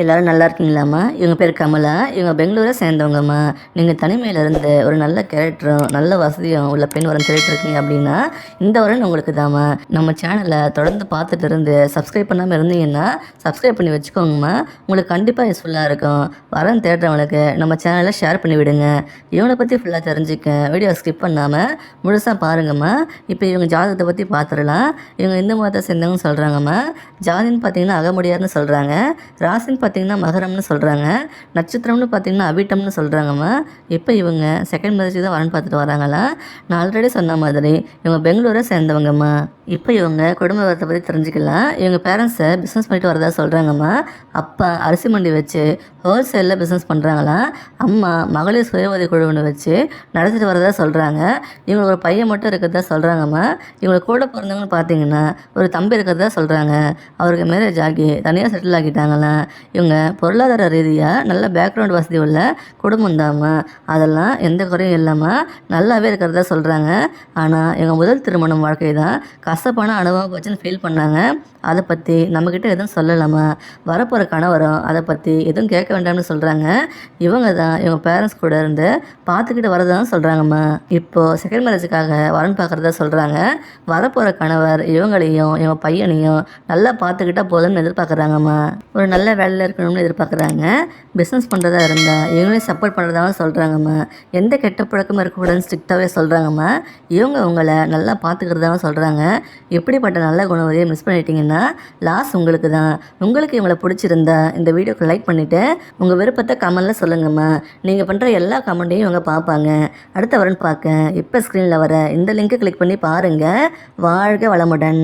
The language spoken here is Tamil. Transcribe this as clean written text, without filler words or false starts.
எல்லாரும் நல்லா இருக்கீங்களாம்மா? இவங்க பேர் கமலா. இவங்க பெங்களூரை சேர்ந்தவங்கம்மா. நீங்கள் தனிமையில் இருந்து ஒரு நல்ல கேரக்டரும் நல்ல வசதியும் உள்ள பெண் வரம் தேடிட்டுருக்கீங்க அப்படின்னா இந்த வரன் உங்களுக்கு தாம்மா. நம்ம சேனலை தொடர்ந்து பார்த்துட்டு இருந்து சப்ஸ்கிரைப் பண்ணாமல் இருந்தீங்கன்னா சப்ஸ்கிரைப் பண்ணி வச்சுக்கோங்கம்மா. உங்களுக்கு கண்டிப்பாக யூஸ்ஃபுல்லாக இருக்கும். வரன் தேடுறவங்களுக்கு நம்ம சேனலை ஷேர் பண்ணி விடுங்க. இவங்களை பற்றி ஃபுல்லாக தெரிஞ்சுக்க வீடியோ ஸ்கிப் பண்ணாமல் முழுசாக பாருங்கம்மா. இப்போ இவங்க ஜாதகத்தை பற்றி பார்த்துடலாம். இவங்க இந்து மதத்தை சேர்ந்தவங்கன்னு சொல்கிறாங்கம்மா. ஜாதின்னு பார்த்தீங்கன்னா அகமுடியார்னு சொல்கிறாங்க. ராசின்னு பார்த்தீங்கன்னா மகரம்னு சொல்கிறாங்க. நட்சத்திரம்னு பார்த்தீங்கன்னா அவிட்டம்னு சொல்கிறாங்கம்மா. இப்போ இவங்க செகண்ட் மேரேஜ் தான் வரன்னு பார்த்துட்டு வராங்களா. நான் ஆல்ரெடி சொன்ன மாதிரி இவங்க பெங்களூரை சேர்ந்தவங்கம்மா. இப்போ இவங்க குடும்ப விவரத்தை பற்றி தெரிஞ்சுக்கலாம். இவங்க பேரண்ட்ஸை பிஸ்னஸ் பண்ணிட்டு வரதா சொல்கிறாங்கம்மா. அப்பா அரிசி மண்டி வச்சு ஹோல்சேலில் பிஸ்னஸ் பண்ணுறாங்களாம். அம்மா மகளிர் சுய உதவி குழுன்னு வச்சு நடத்திட்டு வரதா சொல்கிறாங்க. இவங்களுக்கு ஒரு பையன் மட்டும் இருக்கிறதா சொல்கிறாங்கம்மா. இவங்களுக்கு கூட பிறந்தவங்கன்னு பார்த்தீங்கன்னா ஒரு தம்பி இருக்கிறதா சொல்கிறாங்க. அவருக்கு மேரேஜ் ஆகி தனியாக செட்டில் ஆகிட்டாங்களாம். இவங்க பொருளாதார ரீதியாக நல்ல பேக்ரவுண்ட் வசதி உள்ள குடும்பம் தாம்மா. அதெல்லாம் எந்த குறையும் இல்லாமல் நல்லாவே இருக்கிறதா சொல்கிறாங்க. ஆனால் இவங்க முதல் திருமணம் வாழ்க்கை தான் கசப்பான அனுபவம் போச்சுன்னு ஃபீல் பண்ணாங்க. அதை பற்றி நம்மக்கிட்ட எதுவும் சொல்லலாமா. வரப்போகிற கணவரும் அதை பற்றி எதுவும் கேட்க வேண்டாம்னு சொல்கிறாங்க. இவங்க தான் இவங்க பேரண்ட்ஸ் கூட இருந்து பார்த்துக்கிட்டு வரதான் சொல்கிறாங்கம்மா. இப்போது செகண்ட் மேரேஜுக்காக வரன் பார்க்குறதா சொல்கிறாங்க. வரப்போகிற கணவர் இவங்களையும் இவங்க பையனையும் நல்லா பார்த்துக்கிட்டா போதும்னு எதிர்பார்க்குறாங்கம்மா. ஒரு நல்ல வேலையில் இருக்கணும்னு எதிர்பார்க்குறாங்க. பிஸ்னஸ் பண்ணுறதா இருந்தால் இவங்களையும் சப்போர்ட் பண்ணுறதாகவும் சொல்கிறாங்கம்மா. எந்த கெட்ட பழக்கமும் இருக்கக்கூடாதுன்னு ஸ்ட்ரிக்டாகவே சொல்கிறாங்கம்மா. இவங்க உங்களை நல்லா பார்த்துக்கிறதாகவும் சொல்கிறாங்க. இப்படிப்பட்ட நல்ல குணவதியை மிஸ் பண்ணிட்டீங்கன்னா லாஸ் உங்களுக்கு தான். உங்களுக்கு இவங்களை பிடிச்சிருந்தா இந்த வீடியோக்கு லைக் பண்ணிவிட்டு உங்கள் விருப்பத்தை கமெண்டில் சொல்லுங்கம்மா. நீங்கள் பண்ணுற எல்லா கமெண்ட்டையும் இவங்க பார்ப்பாங்க. அடுத்த வரன் பார்க்க இப்போ ஸ்க்ரீனில் வர இந்த லிங்க்கை கிளிக் பண்ணி பாருங்கள். வாழ்க வளமுடன்.